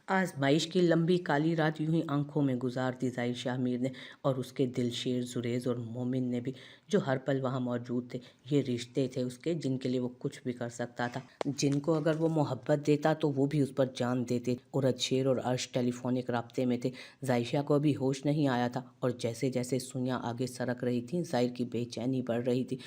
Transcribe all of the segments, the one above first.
आजमाइश की लंबी काली रात यूं ही आंखों में गुजार दी ज़ाहिर शाह मीर ने, और उसके दिलशेर जुरेज और मोमिन ने भी, जो हर पल वहाँ मौजूद थे। ये रिश्ते थे उसके जिनके लिए वो कुछ भी कर सकता था, जिनको अगर वो मोहब्बत देता तो वो भी उस पर जान देते। उरद शेर और अर्श टेलीफोनिक राब्ते में थे। ज़ाहिशा को अभी होश नहीं आया था, और जैसे जैसे सुइयां आगे सरक रही थीं, ज़ाहिर की बेचैनी बढ़ रही थी।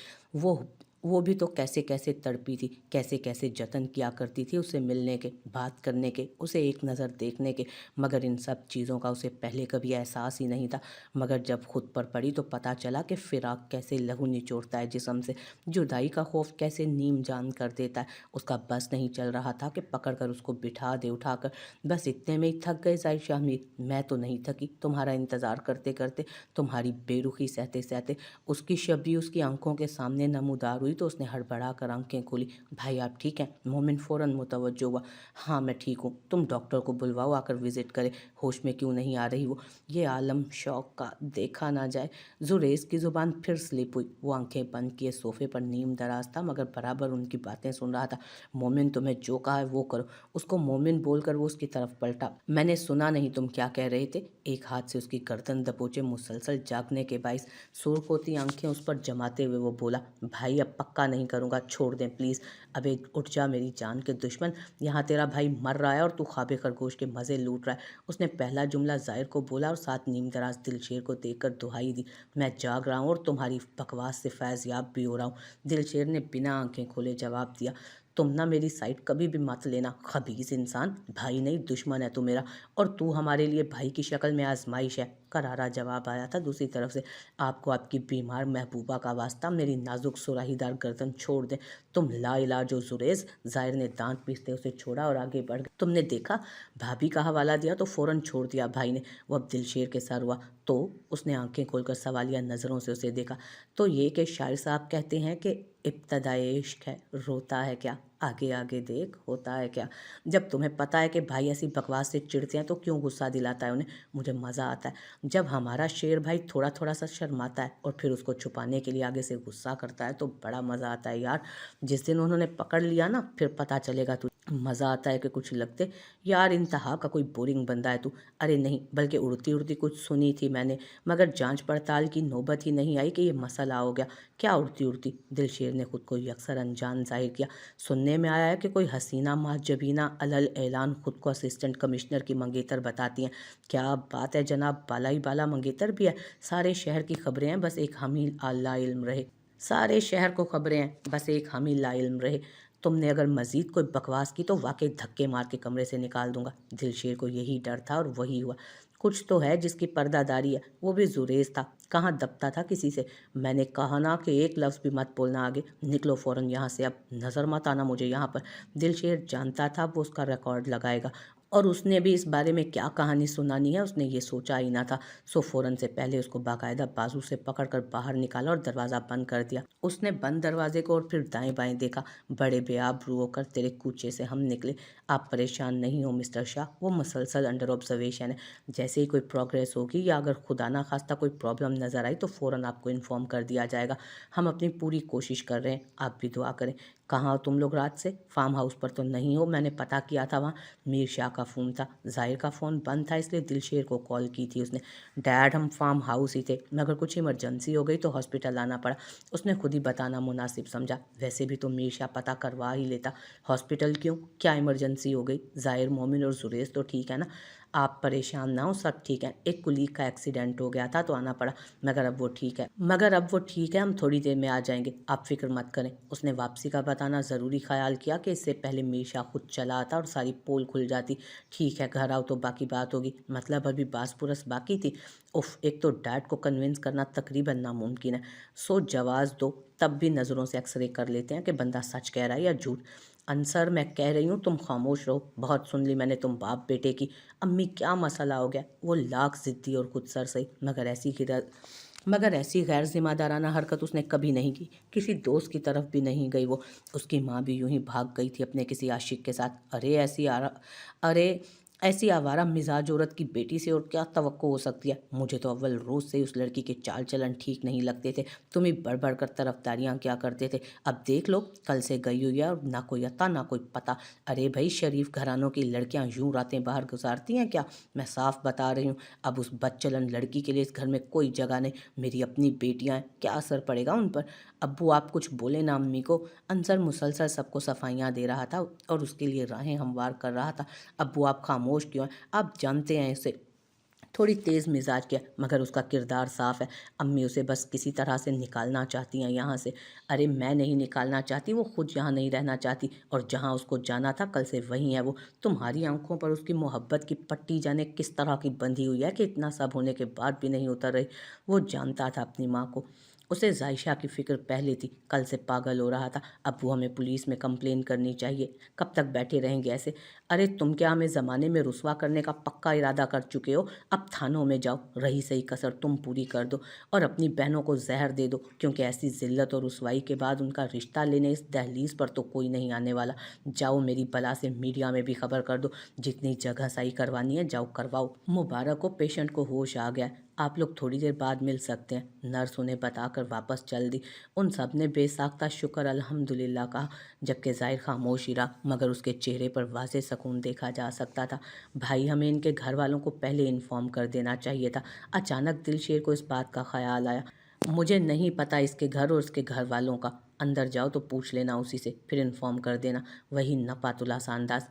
वो भी तो कैसे कैसे तड़पी थी, कैसे कैसे जतन किया करती थी उससे मिलने के, बात करने के, उसे एक नज़र देखने के, मगर इन सब चीज़ों का उसे पहले कभी एहसास ही नहीं था। मगर जब खुद पर पड़ी तो पता चला कि फ़िराक कैसे लहू निचोड़ता है जिस्म से, जुदाई का खौफ कैसे नीम जान कर देता है। उसका बस नहीं चल रहा था कि पकड़ कर उसको बिठा दे उठाकर। बस इतने में ही थक गए ज़ाहिर शाह मीर। मैं तो नहीं थकी, तुम्हारा इंतज़ार करते करते, तुम्हारी बेरुखी सहते सहते। उसकी शबी उसकी आंखों के सामने नमूदार हुई तो उसने हड़बड़ा कर आंखें खोली। भाई आप ठीक हैं? मोमिन फ़ौरन मुतवज्जो हुआ। हाँ मैं ठीक हूँ, तुम डॉक्टर को बुलवाओ आकर विजिट करे। होश में क्यों नहीं आ रही वो? ये आलम शौक का देखा ना जाए। जुरेज की ज़ुबान फिर स्लिप हुई। वो आंखें बंद किए सोफे पर नीम दराज था, मगर बराबर उनकी बातें सुन रहा था। मोमिन तुम्हें जो कहा है वो करो। उसको मोमिन बोलकर वो उसकी तरफ पलटा। मैंने सुना नहीं तुम क्या कह रहे थे? एक हाथ से उसकी गर्दन दबोचे मुसलसल जागने के बाइस सुर्ख आंखें उस पर जमाते हुए वो बोला, भाई अब पक्का नहीं करूँगा, छोड़ दें प्लीज़। अबे उठ जा मेरी जान के दुश्मन, यहाँ तेरा भाई मर रहा है और तू ख्वाबे खरगोश के मज़े लूट रहा है। उसने पहला जुमला ज़ाहिर को बोला और साथ नीम दराज दिलशेर को देखकर दुहाई दी। मैं जाग रहा हूँ और तुम्हारी बकवास से फैज़याब भी हो रहा हूँ। दिलशेर ने बिना आंखें खोले जवाब दिया। तुम ना मेरी साइड कभी भी मत लेना, खबीस इंसान। भाई नहीं दुश्मन है तू मेरा, और तू हमारे लिए भाई की शक्ल में आजमाइश है। करारा जवाब आया था दूसरी तरफ से। आपको आपकी बीमार महबूबा का वास्ता, मेरी नाजुक सुराहीदार गर्दन छोड़ दें। तुम ला इलाजो जुरेज। जाहिर ने दांत पीसते उसे छोड़ा और आगे बढ़ गए। तुमने देखा, भाभी का हवाला दिया तो फौरन छोड़ दिया भाई ने। वो अब दिलशेर के सर हुआ। तो उसने आंखें खोलकर सवालिया नज़रों से उसे देखा। तो ये कि शायर साहब कहते हैं कि इब्तदाए इश्क है, रोता है क्या, आगे आगे देख होता है क्या। जब तुम्हें पता है कि भाई ऐसी बकवास से चिढ़ते हैं तो क्यों गुस्सा दिलाता है उन्हें? मुझे मज़ा आता है जब हमारा शेर भाई थोड़ा थोड़ा सा शर्माता है और फिर उसको छुपाने के लिए आगे से गुस्सा करता है, तो बड़ा मज़ा आता है यार। जिस दिन उन्होंने पकड़ लिया ना, फिर पता चलेगा तुझे। मज़ा आता है कि कुछ लगते। यार इंतहा का कोई बोरिंग बंदा है तू। अरे नहीं, बल्कि उड़ती उड़ती कुछ सुनी थी मैंने, मगर जांच पड़ताल की नौबत ही नहीं आई कि ये मसला हो गया। क्या उड़ती उड़ती? दिलशेर ने खुद को यकसर अनजान जाहिर किया। सुनने में आया है कि कोई हसीना माजबीना अलल ऐलान खुद को असिस्टेंट कमिश्नर की मंगेतर बताती हैं। क्या बात है जनाब, बाला ही बाला मंगेतर भी है। सारे शहर की खबरें हैं, बस एक हम ही ला इल्म रहे। सारे शहर को खबरें हैं, बस एक हम ही ला इल्म रहे। तुमने अगर मजीद कोई बकवास की तो वाकई धक्के मार के कमरे से निकाल दूंगा। दिलशेर को यही डर था और वही हुआ। कुछ तो है जिसकी पर्दादारी है, वो भी जुरेज था। कहाँ दबता था किसी से। मैंने कहा ना कि एक लफ्ज़ भी मत बोलना आगे। निकलो फ़ौरन यहाँ से, अब नज़र मत आना मुझे यहाँ पर। दिलशेर जानता था वो उसका रिकॉर्ड लगाएगा, और उसने भी इस बारे में क्या कहानी सुनानी है उसने ये सोचा ही ना था। सो फ़ौरन से पहले उसको बाकायदा बाजू से पकड़कर बाहर निकाला और दरवाज़ा बंद कर दिया। उसने बंद दरवाजे को और फिर दाएं बाएं देखा। बड़े बेआबरू होकर तेरे कूचे से हम निकले। आप परेशान नहीं हो मिस्टर शाह, वो मुसलसल अंडर ऑब्जर्वेशन है। जैसे ही कोई प्रोग्रेस होगी या अगर खुदा ना खास्ता कोई प्रॉब्लम नज़र आई तो फ़ौरन आपको इन्फॉर्म कर दिया जाएगा। हम अपनी पूरी कोशिश कर रहे हैं, आप भी दुआ करें। कहाँ हो तुम लोग रात से? फार्म हाउस पर तो नहीं हो, मैंने पता किया था वहाँ। मीर शाह का फ़ोन था, ज़ाहिर का फ़ोन बंद था, इसलिए दिलशेर को कॉल की थी उसने। डैड हम फार्म हाउस ही थे, मगर कुछ इमरजेंसी हो गई तो हॉस्पिटल आना पड़ा। उसने खुद ही बताना मुनासिब समझा। वैसे भी तो मीर शाह पता करवा ही लेता। हॉस्पिटल क्यों, क्या इमरजेंसी हो गई? ज़ाहिर, मोमिन और जुरेज तो ठीक है ना? आप परेशान ना हो, सब ठीक है। एक कुलीग का एक्सीडेंट हो गया था तो आना पड़ा, मगर अब वो ठीक है, हम थोड़ी देर में आ जाएंगे, आप फिक्र मत करें। उसने वापसी का बताना ज़रूरी ख्याल किया कि इससे पहले मीशा खुद चला आता और सारी पोल खुल जाती। ठीक है घर आओ तो बाकी बात होगी, मतलब अभी बास पुरस बाकी थी। उफ, एक तो डैड को कन्विंस करना तकरीबन नामुमकिन है। सो जवाज़ दो, तब भी नज़रों से एक्सरे कर लेते हैं कि बंदा सच कह रहा है या झूठ। अनसर मैं कह रही हूँ तुम खामोश रहो, बहुत सुन ली मैंने तुम बाप बेटे की। अम्मी क्या मसला हो गया? वो लाख ज़िद्दी और खुद सर सही, मगर ऐसी गैर जिम्मेदाराना हरकत उसने कभी नहीं की। किसी दोस्त की तरफ भी नहीं गई वो। उसकी माँ भी यूं ही भाग गई थी अपने किसी आशिक के साथ। अरे ऐसी आवारा मिजाज औरत की बेटी से और क्या तवक्को हो सकती है। मुझे तो अव्वल रोज से ही उस लड़की के चाल चलन ठीक नहीं लगते थे। तुम ही बढ़ बढ़ कर तरफदारियां क्या करते थे। अब देख लो, कल से गई हुई है और ना कोई अता ना कोई पता। अरे भाई, शरीफ घरानों की लड़कियां यूं रातें बाहर गुजारती हैं क्या? मैं साफ बता रही हूँ, अब उस बदचलन लड़की के लिए इस घर में कोई जगह नहीं। मेरी अपनी बेटियां हैं, क्या असर पड़ेगा उन पर? अब्बू आप कुछ बोले ना अम्मी को। अंसर मुसलसल सबको सफाइयाँ दे रहा था और उसके लिए राहें हमवार कर रहा था। अब्बू आप खामोश क्यों हैं? आप जानते हैं इसे थोड़ी तेज़ मिजाज की है, मगर उसका किरदार साफ है। अम्मी उसे बस किसी तरह से निकालना चाहती हैं यहाँ से। अरे मैं नहीं निकालना चाहती, वो खुद यहाँ नहीं रहना चाहती, और जहाँ उसको जाना था कल से वहीं है वो। तुम्हारी आंखों पर उसकी मोहब्बत की पट्टी जाने किस तरह की बंधी हुई है कि इतना सब होने के बाद भी नहीं उतर रही। वो जानता था अपनी माँ को, उसे जायशा की फिक्र पहले थी। कल से पागल हो रहा था। अब वो हमें पुलिस में कंप्लेन करनी चाहिए। कब तक बैठे रहेंगे ऐसे? अरे तुम क्या हमें ज़माने में रुसवा करने का पक्का इरादा कर चुके हो? अब थानों में जाओ, रही सही कसर तुम पूरी कर दो और अपनी बहनों को जहर दे दो, क्योंकि ऐसी जिल्लत और रुसवाई के बाद उनका रिश्ता लेने इस दहलीज पर तो कोई नहीं आने वाला। जाओ मेरी बला से मीडिया में भी खबर कर दो। जितनी जगह सही करवानी है जाओ करवाओ। मुबारक हो, पेशेंट को होश आ गया है। आप लोग थोड़ी देर बाद मिल सकते हैं। नर्स उन्हें बताकर वापस चल दी। उन सब ने बेसाख्ता शुक्र अल्हम्दुलिल्लाह कहा, जबकि ज़ाहिर खामोश ही रहा, मगर उसके चेहरे पर वाज़े सुकून देखा जा सकता था। भाई, हमें इनके घर वालों को पहले इन्फॉर्म कर देना चाहिए था। अचानक दिलशेर को इस बात का ख्याल आया। मुझे नहीं पता इसके घर और इसके घर वालों का। अंदर जाओ तो पूछ लेना उसी से, फिर इन्फॉर्म कर देना। वही नपातुला सा अंदाज।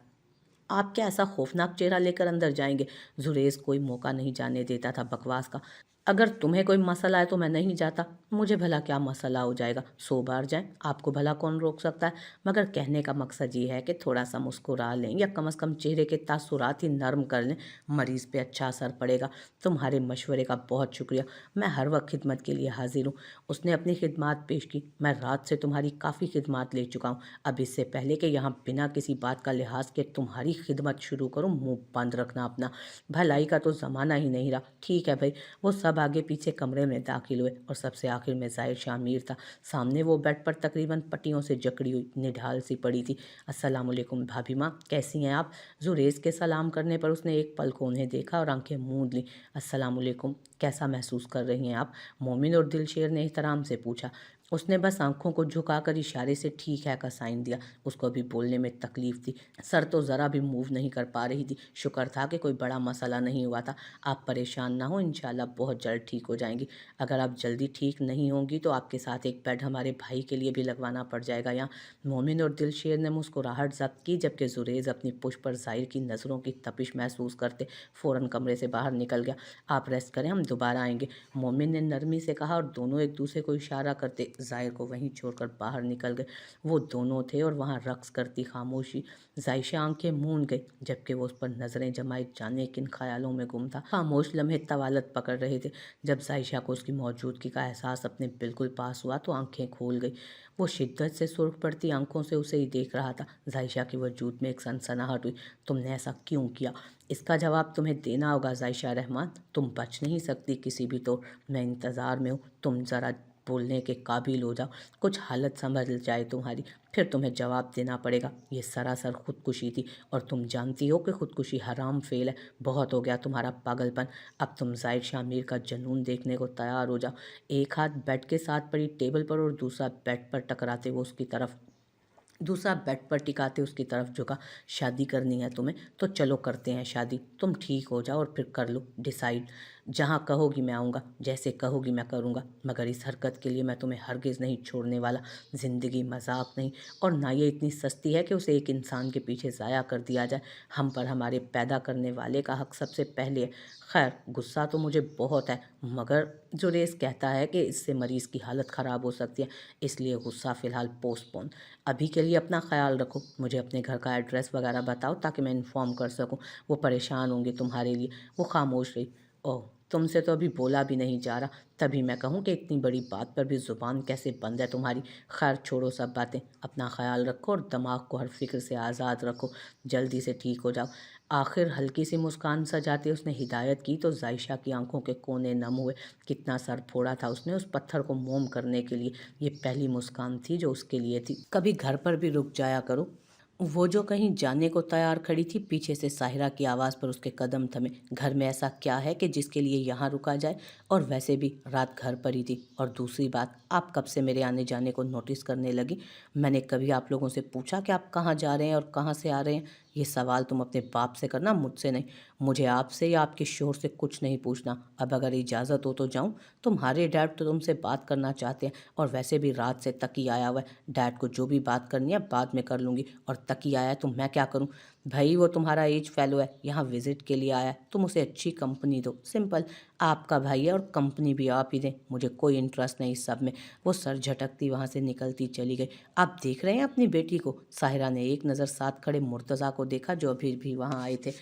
आप क्या ऐसा खौफनाक चेहरा लेकर अंदर जाएंगे? जुरेज कोई मौका नहीं जाने देता था बकवास का। अगर तुम्हें कोई मसला है तो मैं नहीं जाता। मुझे भला क्या मसला हो जाएगा? 100 बार जाएं, आपको भला कौन रोक सकता है? मगर कहने का मकसद ये है कि थोड़ा सा मुस्कुरा लें या कम से कम चेहरे के तासुरात ही नरम कर लें, मरीज़ पे अच्छा असर पड़ेगा। तुम्हारे मशवरे का बहुत शुक्रिया। मैं हर वक्त खिदमत के लिए हाजिर हूँ। उसने अपनी खिदमत पेश की। मैं रात से तुम्हारी काफ़ी खिदमत ले चुका हूँ। अब इससे पहले कि यहाँ बिना किसी बात का लिहाज के तुम्हारी खिदमत शुरू करूँ, मुंह बंद रखना अपना। भलाई का तो ज़माना ही नहीं रहा। ठीक है भाई। वो सब आगे पीछे कमरे में दाखिल हुए और सबसे आखिर में ज़ाहिर शामिर था। सामने वो बेड पर तकरीबन पट्टियों से जकड़ी हुई निढाल सी पड़ी थी। अस्सलाम वालेकुम भाभी माँ, कैसी हैं आप? जुरेज के सलाम करने पर उसने एक पल को उन्हें देखा और आंखें मूंद लीं। अस्सलाम वालेकुम, कैसा महसूस कर रही हैं आप? मोमिन और दिलशेर ने एहतराम से पूछा। उसने बस आंखों को झुकाकर इशारे से ठीक है का साइन दिया। उसको अभी बोलने में तकलीफ थी। सर तो ज़रा भी मूव नहीं कर पा रही थी। शुक्र था कि कोई बड़ा मसला नहीं हुआ था। आप परेशान ना हो, इंशाल्लाह बहुत जल्द ठीक हो जाएंगी। अगर आप जल्दी ठीक नहीं होंगी तो आपके साथ एक बेड हमारे भाई के लिए भी लगवाना पड़ जाएगा यहाँ। मोमिन और दिलशेर ने मुस्कुराहट जब्त की, जबकि जुरेज अपनी पुष्प पर ज़ाहिर की नज़रों की तपिश महसूस करते फ़ौरन कमरे से बाहर निकल गया। आप रेस्ट करें, हम दोबारा आएंगे, मोमिन ने नरमी से कहा, और दोनों एक दूसरे को इशारा करते ज़ाहिर को वहीं छोड़कर बाहर निकल गए। वो दोनों थे और वहाँ रक्स करती खामोशी। जायशा आंखें मूंद गई, जबकि वो उस पर नजरें जमाए जाने किन ख्यालों में गुम था। खामोश लम्हे तवालत पकड़ रहे थे। जब जायशा को उसकी मौजूदगी का एहसास अपने बिल्कुल पास हुआ तो आंखें खोल गई। वो शिद्दत से सुर्ख पड़ती आंखों से उसे ही देख रहा था। जायशा के वजूद में एक सनसनाहट हुई। तुमने ऐसा क्यों किया? इसका जवाब तुम्हें देना होगा जायशा रहमान। तुम बच नहीं सकती किसी भी तौर। मैं इंतज़ार में हूँ। तुम ज़रा बोलने के काबिल हो जाओ, कुछ हालत समझ जाए तुम्हारी, फिर तुम्हें जवाब देना पड़ेगा। ये सरासर खुदकुशी थी और तुम जानती हो कि खुदकुशी हराम फेल है। बहुत हो गया तुम्हारा पागलपन। अब तुम जाहिर शामिर का जुनून देखने को तैयार हो जाओ। एक हाथ बेड के साथ पड़ी टेबल पर और दूसरा बेड पर टकराते वो उसकी तरफ दूसरा बेड पर टिकाते उसकी तरफ झुका। शादी करनी है तुम्हें तो चलो करते हैं शादी। तुम ठीक हो जाओ और फिर कर लो डिसाइड। जहाँ कहोगी मैं आऊँगा, जैसे कहोगी मैं करूँगा, मगर इस हरकत के लिए मैं तुम्हें हरगिज़ नहीं छोड़ने वाला। ज़िंदगी मजाक नहीं, और ना ये इतनी सस्ती है कि उसे एक इंसान के पीछे ज़ाया कर दिया जाए। हम पर हमारे पैदा करने वाले का हक सबसे पहले है। खैर, गुस्सा तो मुझे बहुत है, मगर जुरेज कहता है कि इससे मरीज़ की हालत ख़राब हो सकती है, इसलिए गुस्सा फ़िलहाल पोस्टपोन। अभी के लिए अपना ख्याल रखो। मुझे अपने घर का एड्रेस वगैरह बताओ ताकि मैं इन्फॉर्म कर सकूं। वो परेशान होंगे तुम्हारे लिए। वो खामोश रही। ओह, तुमसे तो अभी बोला भी नहीं जा रहा, तभी मैं कहूँ कि इतनी बड़ी बात पर भी ज़ुबान कैसे बंद है तुम्हारी। खैर छोड़ो सब बातें, अपना ख्याल रखो और दिमाग को हर फिक्र से आज़ाद रखो। जल्दी से ठीक हो जाओ। आखिर हल्की सी मुस्कान सजाते उसने हिदायत की तो जायशा की आंखों के कोने नम हुए। कितना सर फोड़ा था उसने उस पत्थर को मोम करने के लिए। ये पहली मुस्कान थी जो उसके लिए थी। कभी घर पर भी रुक जाया करो। वो जो कहीं जाने को तैयार खड़ी थी, पीछे से साहिरा की आवाज़ पर उसके कदम थमे। घर में ऐसा क्या है कि जिसके लिए यहाँ रुका जाए? और वैसे भी रात घर पर ही थी। और दूसरी बात, आप कब से मेरे आने जाने को नोटिस करने लगी? मैंने कभी आप लोगों से पूछा कि आप कहाँ जा रहे हैं और कहाँ से आ रहे हैं? ये सवाल तुम अपने बाप से करना, मुझसे नहीं। मुझे आपसे या आपके शोहर से कुछ नहीं पूछना। अब अगर इजाज़त हो तो जाऊँ? तुम्हारे डैड तो तुमसे बात करना चाहते हैं, और वैसे भी रात से तकी आया हुआ है। डैड को जो भी बात करनी है बाद में कर लूँगी। और तकी आया है तो मैं क्या करूँ? भाई वो तुम्हारा एज फेलो है, यहाँ विजिट के लिए आया है, तुम उसे अच्छी कंपनी दो, सिंपल। आपका भाई है और कंपनी भी आप ही दें, मुझे कोई इंटरेस्ट नहीं इस सब में। वो सर झटकती वहाँ से निकलती चली गई। आप देख रहे हैं अपनी बेटी को? साहिरा ने एक नज़र साथ खड़े मुर्तज़ा को देखा, जो अभी भी वहाँ आए थे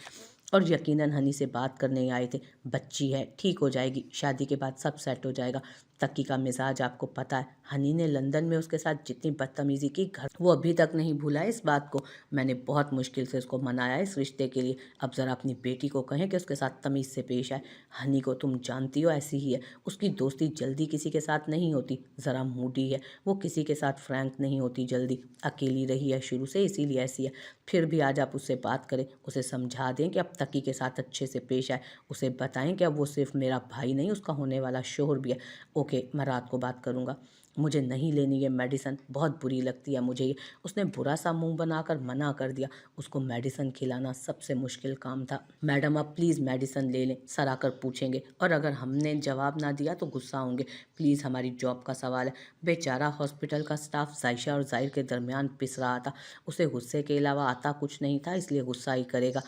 और यकीनन हनी से बात करने आए थे। बच्ची है, ठीक हो जाएगी, शादी के बाद सब सेट हो जाएगा। तकी का मिजाज आपको पता है। हनी ने लंदन में उसके साथ जितनी बदतमीज़ी की, घर वो अभी तक नहीं भूला है इस बात को। मैंने बहुत मुश्किल से उसको मनाया है इस रिश्ते के लिए। अब ज़रा अपनी बेटी को कहें कि उसके साथ तमीज़ से पेश आए। हनी को तुम जानती हो, ऐसी ही है। उसकी दोस्ती जल्दी किसी के साथ नहीं होती, ज़रा मूडी है वो, किसी के साथ फ्रैंक नहीं होती जल्दी। अकेली रही है शुरू से, इसीलिए ऐसी है। फिर भी आज आप उससे बात करें, उसे समझा दें कि अब तकी के साथ अच्छे से पेश आए। उसे बताएं कि अब वो सिर्फ मेरा भाई नहीं, उसका होने वाला शोहर भी है। ओके, मैं रात को बात करूँगा। मुझे नहीं लेनी ये मेडिसिन, बहुत बुरी लगती है मुझे ये। उसने बुरा सा मुंह बनाकर मना कर दिया। उसको मेडिसिन खिलाना सबसे मुश्किल काम था। मैडम आप प्लीज़ मेडिसिन ले लें, सर आकर पूछेंगे, और अगर हमने जवाब ना दिया तो गुस्सा होंगे। प्लीज़, हमारी जॉब का सवाल है। बेचारा हॉस्पिटल का स्टाफ जायशा और जाहिर के दरमियान पिस रहा था। उसे गुस्से के अलावा आता कुछ नहीं था, इसलिए गुस्सा ही करेगा।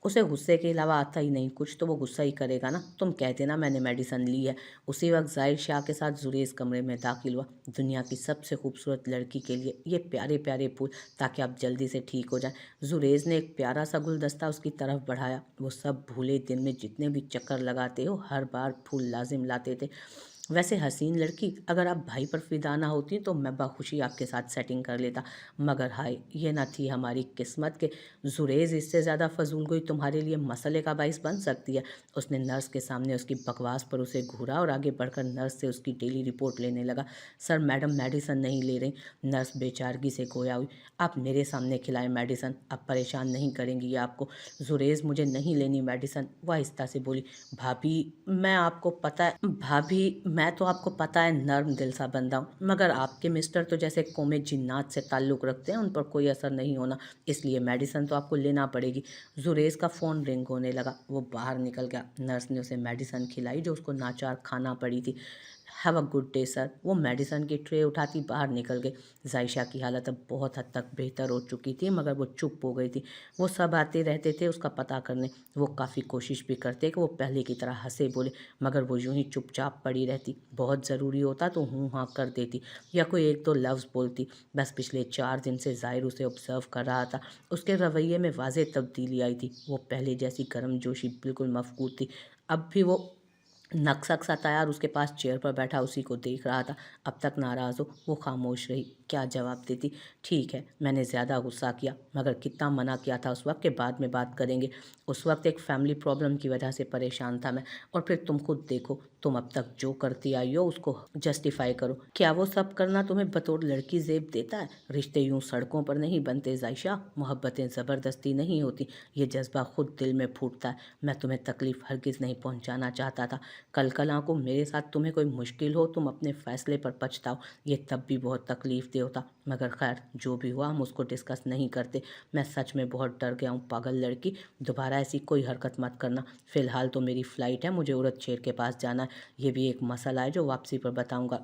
उसे गुस्से के अलावा आता ही नहीं कुछ, तो वो गुस्सा ही करेगा ना। तुम कह देना मैंने मेडिसिन ली है। उसी वक्त जाहिर शाह के साथ जुरेज कमरे में दाखिल हुआ। दुनिया की सबसे खूबसूरत लड़की के लिए ये प्यारे प्यारे फूल, ताकि आप जल्दी से ठीक हो जाएं। जुरेज ने एक प्यारा सा गुलदस्ता उसकी तरफ बढ़ाया। वो सब भूले दिन में जितने भी चक्कर लगाते हो, हर बार फूल लाजिम लाते थे। वैसे हसीन लड़की, अगर आप भाई पर फिदा ना होती तो मैं बखुशी आपके साथ सेटिंग कर लेता, मगर हाय ये ना थी हमारी किस्मत के जुरेज इससे ज़्यादा फजूलगोई तुम्हारे लिए मसले का बाइस बन सकती है। उसने नर्स के सामने उसकी बकवास पर उसे घूरा और आगे बढ़कर नर्स से उसकी डेली रिपोर्ट लेने लगा। सर मैडम मेडिसिन नहीं ले रही। नर्स बेचारगी से गोया हुई। आप मेरे सामने खिलाएं मेडिसिन, आप परेशान नहीं करेंगी ये आपको। जुरेज मुझे नहीं लेनी मेडिसिन, वह आहिस्ता से बोली। भाभी मैं आपको पता है भाभी मैं तो आपको पता है नर्म दिल सा बंदा हूँ, मगर आपके मिस्टर तो जैसे कौमे जिन्नात से ताल्लुक़ रखते हैं, उन पर कोई असर नहीं होना, इसलिए मेडिसिन तो आपको लेना पड़ेगी। जुरेज का फ़ोन रिंग होने लगा। वो बाहर निकल गया। नर्स ने उसे मेडिसिन खिलाई जो उसको नाचार खाना पड़ी थी। Have a good day sir. वो मेडिसिन की ट्रे उठाती बाहर निकल गई। जायशा की हालत अब बहुत हद तक बेहतर हो चुकी थी, मगर वो चुप हो गई थी। वो सब आते रहते थे उसका पता करने। वो काफ़ी कोशिश भी करते कि वो पहले की तरह हंसे बोले, मगर वो यूं ही चुपचाप पड़ी रहती। बहुत ज़रूरी होता तो हूँ हाँ कर देती, या कोई एक दो लफ्ज़ बोलती। बस पिछले 4 दिन से ज़ाहिर उसे ऑब्ज़र्व कर रहा था। उसके रवैये में वाज़ेह तब्दीली आई थी। वो पहले जैसी गर्मजोशी बिल्कुल मफकूद थी। अब भी वो नक्सक सा तैयार उसके पास चेयर पर बैठा उसी को देख रहा था। अब तक नाराज़ हो वो खामोश रही। क्या जवाब देती? ठीक है, मैंने ज़्यादा गुस्सा किया, मगर कितना मना किया था उस वक्त के बाद में बात करेंगे। उस वक्त एक फैमिली प्रॉब्लम की वजह से परेशान था मैं। और फिर तुम खुद देखो, तुम अब तक जो करती आई हो उसको जस्टिफाई करो। क्या वो सब करना तुम्हें बतौर लड़की ज़ेब देता है? रिश्ते यूं सड़कों पर नहीं बनते जायशा, मोहब्बतें ज़बरदस्ती नहीं होती। ये जज्बा खुद दिल में फूटता है। मैं तुम्हें तकलीफ़ हरगिज़ नहीं पहुंचाना चाहता था। कल को मेरे साथ तुम्हें कोई मुश्किल हो, तुम अपने फ़ैसले पर पछताओ, ये तब भी बहुत तकलीफ़ दे होता। मगर खैर जो भी हुआ हम उसको डिस्कस नहीं करते। मैं सच में बहुत डर गया हूँ पागल लड़की, दोबारा ऐसी कोई हरकत मत करना। फ़िलहाल तो मेरी फ़्लाइट है, मुझे उड़द शेर के पास जाना है। ये भी एक मसला है जो वापसी पर बताऊँगा।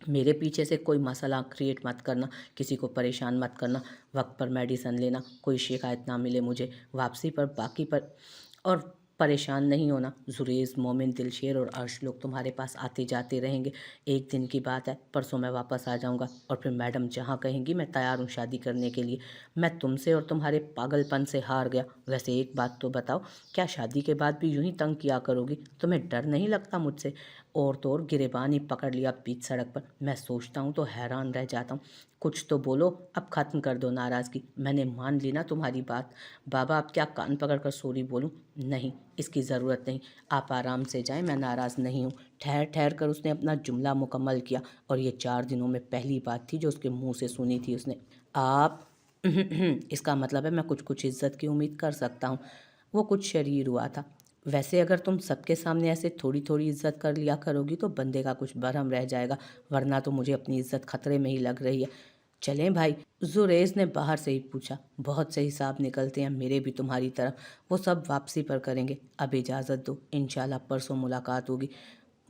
मेरे पीछे से कोई मसला क्रिएट मत करना, किसी को परेशान मत करना। वक्त पर मेडिसिन लेना, कोई शिकायत ना मिले मुझे वापसी पर, बाकी पर और परेशान नहीं होना। जुरेज, मोमिन, दिलशेर और अर्श लोग तुम्हारे पास आते जाते रहेंगे। एक दिन की बात है, परसों मैं वापस आ जाऊंगा, और फिर मैडम जहाँ कहेंगी मैं तैयार हूँ शादी करने के लिए। मैं तुमसे और तुम्हारे पागलपन से हार गया। वैसे एक बात तो बताओ, क्या शादी के बाद भी यूं ही तंग किया करोगी? तुम्हें डर नहीं लगता मुझसे? और तो और गिरेबान ही पकड़ लिया बीच सड़क पर। मैं सोचता हूँ तो हैरान रह जाता हूँ। कुछ तो बोलो, अब ख़त्म कर दो नाराज़गी। मैंने मान ली ना तुम्हारी बात। बाबा अब क्या कान पकड़ कर सॉरी बोलूँ? नहीं, इसकी ज़रूरत नहीं। आप आराम से जाएं, मैं नाराज़ नहीं हूँ। ठहर ठहर कर उसने अपना जुमला मुकम्मल किया, और ये 4 दिनों में पहली बात थी जो उसके मुंह से सुनी थी उसने। आप इसका मतलब है मैं कुछ कुछ इज्जत की उम्मीद कर सकता हूँ। वो कुछ शरीर हुआ था। वैसे अगर तुम सबके सामने ऐसे थोड़ी थोड़ी इज्जत कर लिया करोगी तो बंदे का कुछ भरम रह जाएगा, वरना तो मुझे अपनी इज्जत खतरे में ही लग रही है। चलें भाई, जुरेज ने बाहर से ही पूछा। बहुत से हिसाब निकलते हैं मेरे भी तुम्हारी तरफ, वो सब वापसी पर करेंगे। अब इजाज़त दो, इंशाल्लाह परसों मुलाकात होगी।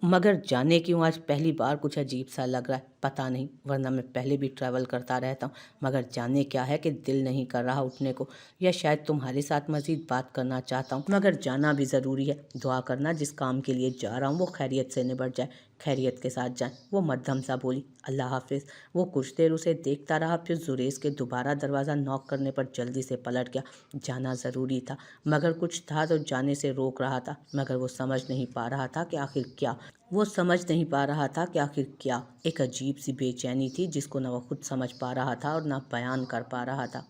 मगर जाने क्यों आज पहली बार कुछ अजीब सा लग रहा है, पता नहीं, वरना मैं पहले भी ट्रैवल करता रहता हूँ। मगर जाने क्या है कि दिल नहीं कर रहा उठने को, या शायद तुम्हारे साथ मज़ीद बात करना चाहता हूँ। मगर जाना भी ज़रूरी है। दुआ करना जिस काम के लिए जा रहा हूँ वो खैरियत से निबट जाए, खैरियत के साथ जाए। वो मध्यम सा बोली, अल्लाह हाफिज़। वो कुछ देर उसे देखता रहा, फिर जुरेज के दोबारा दरवाज़ा नॉक करने पर जल्दी से पलट गया। जाना ज़रूरी था, मगर कुछ था तो जाने से रोक रहा था। मगर वो समझ नहीं पा रहा था कि आखिर क्या। एक अजीब सी बेचैनी थी जिसको न वो खुद समझ पा रहा था और न बयान कर पा रहा था।